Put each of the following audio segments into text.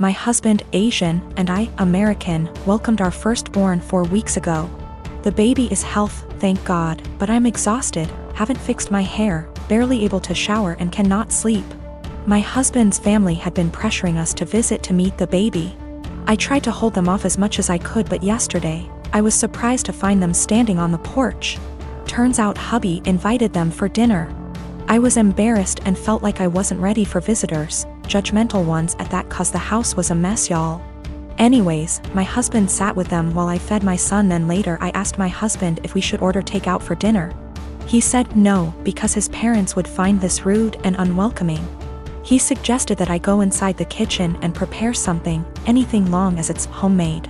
My husband, Asian, and I, American, welcomed our firstborn 4 weeks ago. The baby is healthy, thank God, but I'm exhausted, haven't fixed my hair, barely able to shower and cannot sleep. My husband's family had been pressuring us to visit to meet the baby. I tried to hold them off as much as I could, but yesterday, I was surprised to find them standing on the porch. Turns out hubby invited them for dinner. I was embarrassed and felt like I wasn't ready for visitors, judgmental ones at that, cause the house was a mess, y'all. Anyways, my husband sat with them while I fed my son. Then later I asked my husband if we should order takeout for dinner. He said no, because his parents would find this rude and unwelcoming. He suggested that I go inside the kitchen and prepare something, anything long as it's homemade.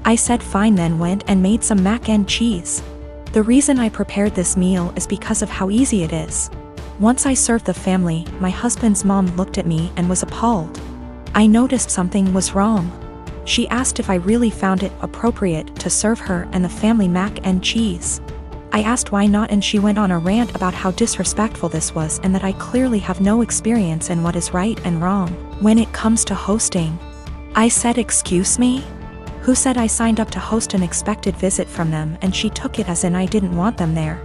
I said fine, then went and made some mac and cheese. The reason I prepared this meal is because of how easy it is. Once I served the family, my husband's mom looked at me and was appalled. I noticed something was wrong. She asked if I really found it appropriate to serve her and the family mac and cheese. I asked why not, and she went on a rant about how disrespectful this was and that I clearly have no experience in what is right and wrong when it comes to hosting. I said, excuse me? Who said I signed up to host an expected visit from them? And she took it as in I didn't want them there.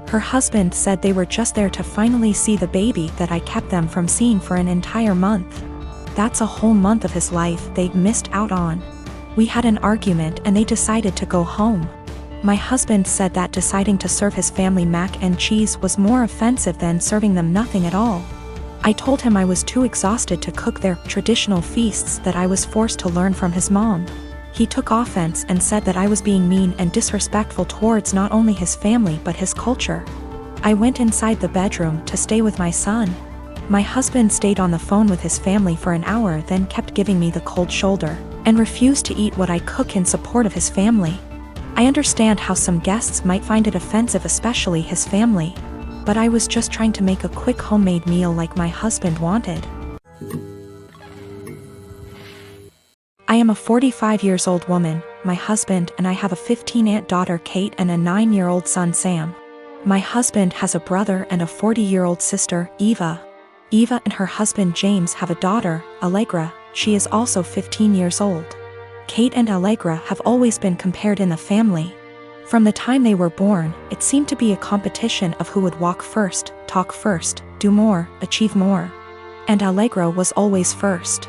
Her husband said they were just there to finally see the baby that I kept them from seeing for an entire month. That's a whole month of his life they missed out on. We had an argument and they decided to go home. My husband said that deciding to serve his family mac and cheese was more offensive than serving them nothing at all. I told him I was too exhausted to cook their traditional feasts, that I was forced to learn from his mom. He took offense and said that I was being mean and disrespectful towards not only his family but his culture. I went inside the bedroom to stay with my son. My husband stayed on the phone with his family for an hour, then kept giving me the cold shoulder, and refused to eat what I cook in support of his family. I understand how some guests might find it offensive, especially his family, but I was just trying to make a quick homemade meal like my husband wanted. I am a 45-year-old woman. My husband and I have a 15-year-old daughter, Kate, and a 9-year-old son, Sam. My husband has a brother and a 40-year-old sister, Eva. Eva and her husband, James, have a daughter, Allegra. She is also 15 years old. Kate and Allegra have always been compared in the family. From the time they were born, it seemed to be a competition of who would walk first, talk first, do more, achieve more. And Allegra was always first.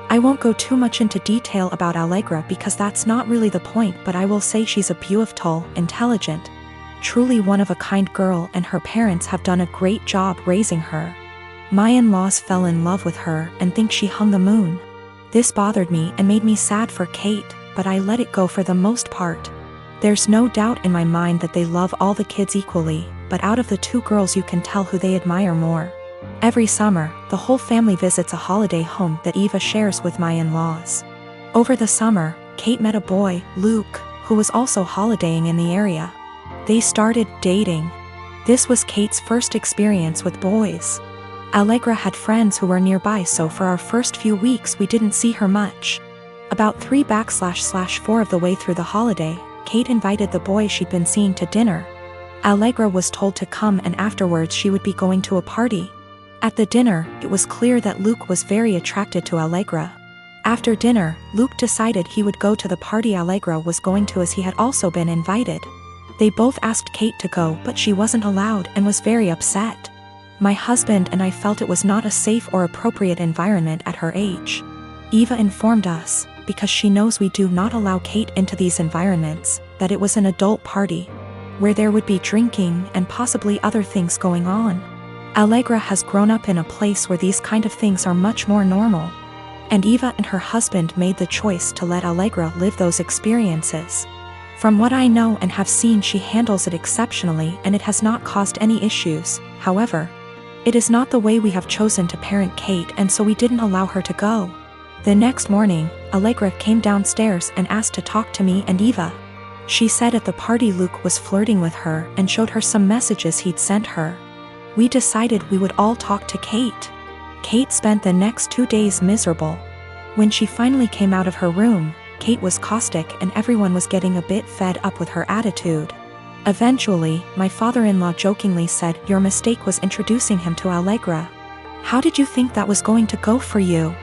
I won't go too much into detail about Allegra because that's not really the point, but I will say she's a beautiful, intelligent, truly one-of-a-kind girl, and her parents have done a great job raising her. My in-laws fell in love with her and think she hung the moon. This bothered me and made me sad for Kate, but I let it go for the most part. There's no doubt in my mind that they love all the kids equally, but out of the 2 girls you can tell who they admire more. Every summer, the whole family visits a holiday home that Eva shares with my in-laws. Over the summer, Kate met a boy, Luke, who was also holidaying in the area. They started dating. This was Kate's first experience with boys. Allegra had friends who were nearby, so for our first few weeks we didn't see her much. About 3/4 of the way through the holiday, Kate invited the boy she'd been seeing to dinner. Allegra was told to come, and afterwards she would be going to a party. At the dinner, it was clear that Luke was very attracted to Allegra. After dinner, Luke decided he would go to the party Allegra was going to, as he had also been invited. They both asked Kate to go, but she wasn't allowed and was very upset. My husband and I felt it was not a safe or appropriate environment at her age. Eva informed us, because she knows we do not allow Kate into these environments, that it was an adult party, where there would be drinking and possibly other things going on. Allegra has grown up in a place where these kind of things are much more normal. And Eva and her husband made the choice to let Allegra live those experiences. From what I know and have seen, she handles it exceptionally and it has not caused any issues. However, it is not the way we have chosen to parent Kate, and so we didn't allow her to go. The next morning, Allegra came downstairs and asked to talk to me and Eva. She said at the party Luke was flirting with her and showed her some messages he'd sent her. We decided we would all talk to Kate. Kate spent the next 2 days miserable. When she finally came out of her room, Kate was caustic and everyone was getting a bit fed up with her attitude. Eventually, my father-in-law jokingly said, "Your mistake was introducing him to Allegra. How did you think that was going to go for you?"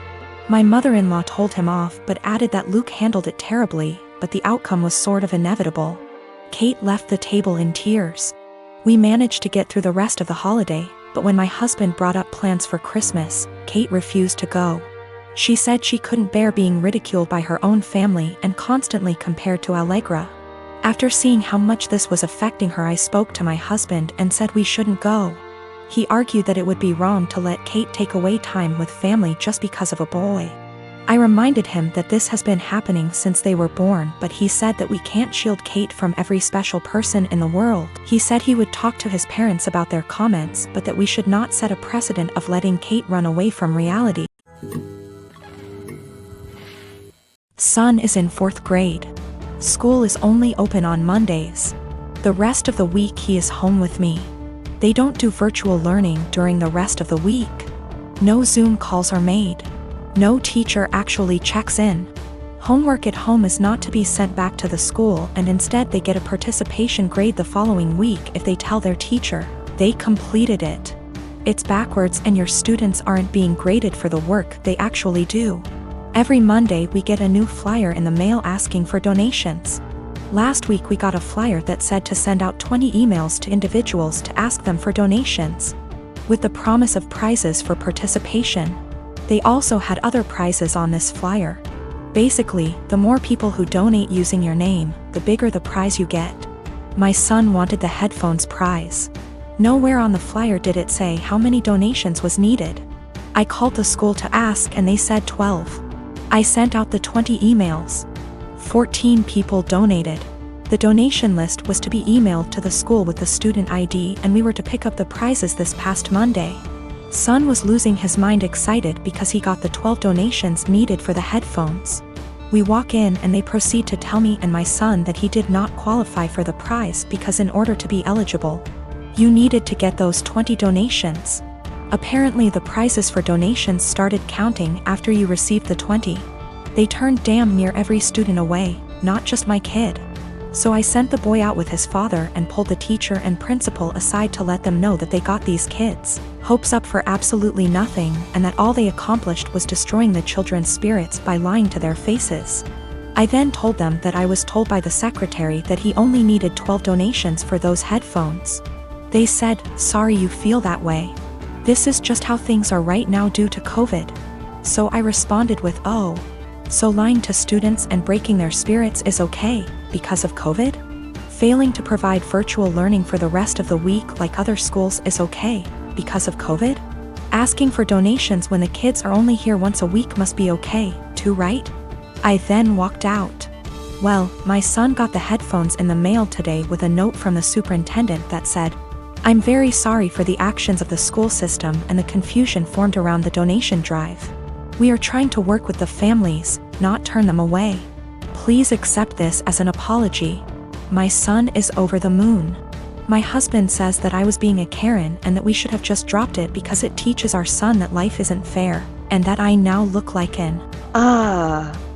My mother-in-law told him off but added that Luke handled it terribly, but the outcome was sort of inevitable. Kate left the table in tears. We managed to get through the rest of the holiday, but when my husband brought up plans for Christmas, Kate refused to go. She said she couldn't bear being ridiculed by her own family and constantly compared to Allegra. After seeing how much this was affecting her, I spoke to my husband and said we shouldn't go. He argued that it would be wrong to let Kate take away time with family just because of a boy. I reminded him that this has been happening since they were born, but he said that we can't shield Kate from every special person in the world. He said he would talk to his parents about their comments, but that we should not set a precedent of letting Kate run away from reality. Son is in 4th grade. School is only open on Mondays. The rest of the week he is home with me. They don't do virtual learning during the rest of the week. No Zoom calls are made. No teacher actually checks in. Homework at home is not to be sent back to the school, and instead they get a participation grade the following week if they tell their teacher they completed it. It's backwards, and your students aren't being graded for the work they actually do. Every Monday we get a new flyer in the mail asking for donations. Last week we got a flyer that said to send out 20 emails to individuals to ask them for donations, with the promise of prizes for participation. They also had other prizes on this flyer. Basically, the more people who donate using your name, the bigger the prize you get. My son wanted the headphones prize. Nowhere on the flyer did it say how many donations was needed. I called the school to ask and they said 12. I sent out the 20 emails. 14 people donated. The donation list was to be emailed to the school with the student ID, and we were to pick up the prizes this past Monday. Son was losing his mind excited because he got the 12 donations needed for the headphones. We walk in and they proceed to tell me and my son that he did not qualify for the prize because in order to be eligible, you needed to get those 20 donations. Apparently the prizes for donations started counting after you received the 20. They turned damn near every student away, not just my kid. So I sent the boy out with his father and pulled the teacher and principal aside to let them know that they got these kids' hopes up for absolutely nothing, and that all they accomplished was destroying the children's spirits by lying to their faces. I then told them that I was told by the secretary that he only needed 12 donations for those headphones. They said, "Sorry you feel that way. This is just how things are right now due to COVID." So I responded with, "Oh, so lying to students and breaking their spirits is okay, because of COVID? Failing to provide virtual learning for the rest of the week like other schools is okay, because of COVID? Asking for donations when the kids are only here once a week must be okay, too, right?" I then walked out. Well, my son got the headphones in the mail today with a note from the superintendent that said, "I'm very sorry for the actions of the school system and the confusion formed around the donation drive. We are trying to work with the families, not turn them away. Please accept this as an apology." My son is over the moon. My husband says that I was being a Karen and that we should have just dropped it because it teaches our son that life isn't fair, and that I now look like an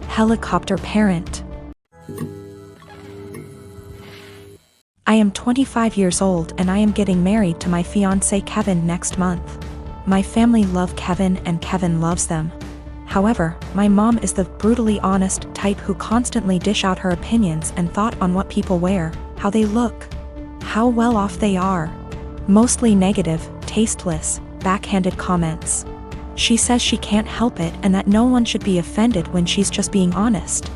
helicopter parent. I am 25 years old and I am getting married to my fiancé Kevin next month. My family love Kevin and Kevin loves them. However, my mom is the brutally honest type who constantly dish out her opinions and thought on what people wear, how they look, how well off they are. Mostly negative, tasteless, backhanded comments. She says she can't help it and that no one should be offended when she's just being honest.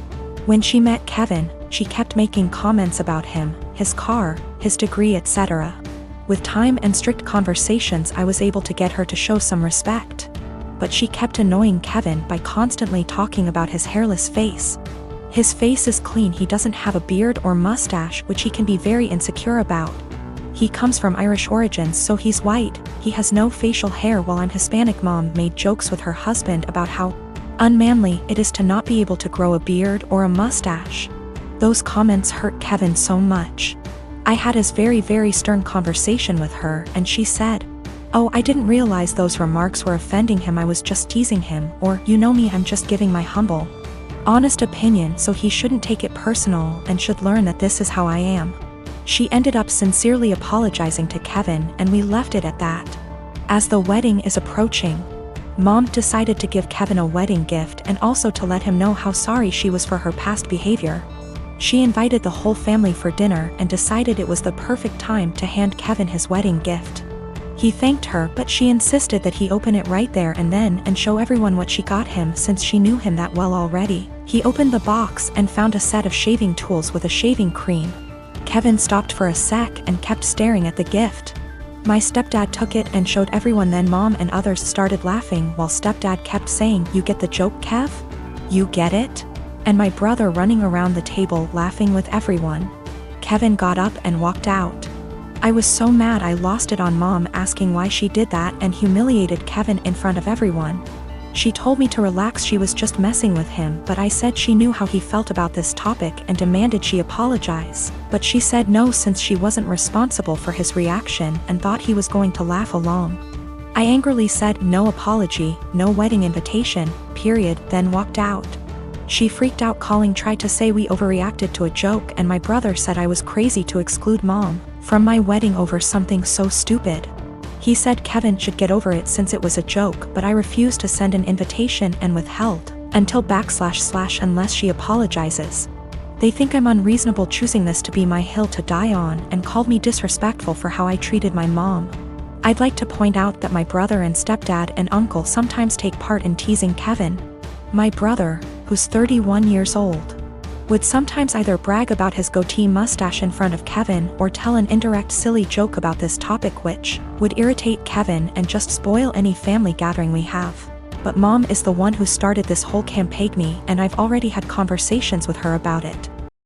When she met Kevin, she kept making comments about him, his car, his degree, etc. With time and strict conversations, I was able to get her to show some respect. But she kept annoying Kevin by constantly talking about his hairless face. His face is clean, he doesn't have a beard or mustache, which he can be very insecure about. He comes from Irish origins, so he's white, he has no facial hair, while I'm Hispanic. Mom made jokes with her husband about how unmanly it is to not be able to grow a beard or a mustache. Those comments hurt Kevin so much. I had a very stern conversation with her and she said, "Oh, I didn't realize those remarks were offending him, I was just teasing him," or, "You know me, I'm just giving my humble, honest opinion, so he shouldn't take it personal and should learn that this is how I am." She ended up sincerely apologizing to Kevin and we left it at that. As the wedding is approaching, Mom decided to give Kevin a wedding gift and also to let him know how sorry she was for her past behavior. She invited the whole family for dinner and decided it was the perfect time to hand Kevin his wedding gift. He thanked her, but she insisted that he open it right there and then and show everyone what she got him since she knew him that well already. He opened the box and found a set of shaving tools with a shaving cream. Kevin stopped for a sec and kept staring at the gift. My stepdad took it and showed everyone, then Mom and others started laughing while stepdad kept saying, "You get the joke, Kev? You get it?" And my brother running around the table laughing with everyone. Kevin got up and walked out. I was so mad I lost it on Mom asking why she did that and humiliated Kevin in front of everyone. She told me to relax, she was just messing with him, but I said she knew how he felt about this topic and demanded she apologize, but she said no since she wasn't responsible for his reaction and thought he was going to laugh along. I angrily said no apology, no wedding invitation, period, then walked out. She freaked out, tried to say we overreacted to a joke, and my brother said I was crazy to exclude Mom from my wedding over something so stupid. He said Kevin should get over it since it was a joke, but I refused to send an invitation and withheld until / unless she apologizes. They think I'm unreasonable choosing this to be my hill to die on and called me disrespectful for how I treated my mom. I'd like to point out that my brother and stepdad and uncle sometimes take part in teasing Kevin. My brother, who's 31 years old, would sometimes either brag about his goatee mustache in front of Kevin or tell an indirect silly joke about this topic which would irritate Kevin and just spoil any family gathering we have. But Mom is the one who started this whole campaign, and I've already had conversations with her about it.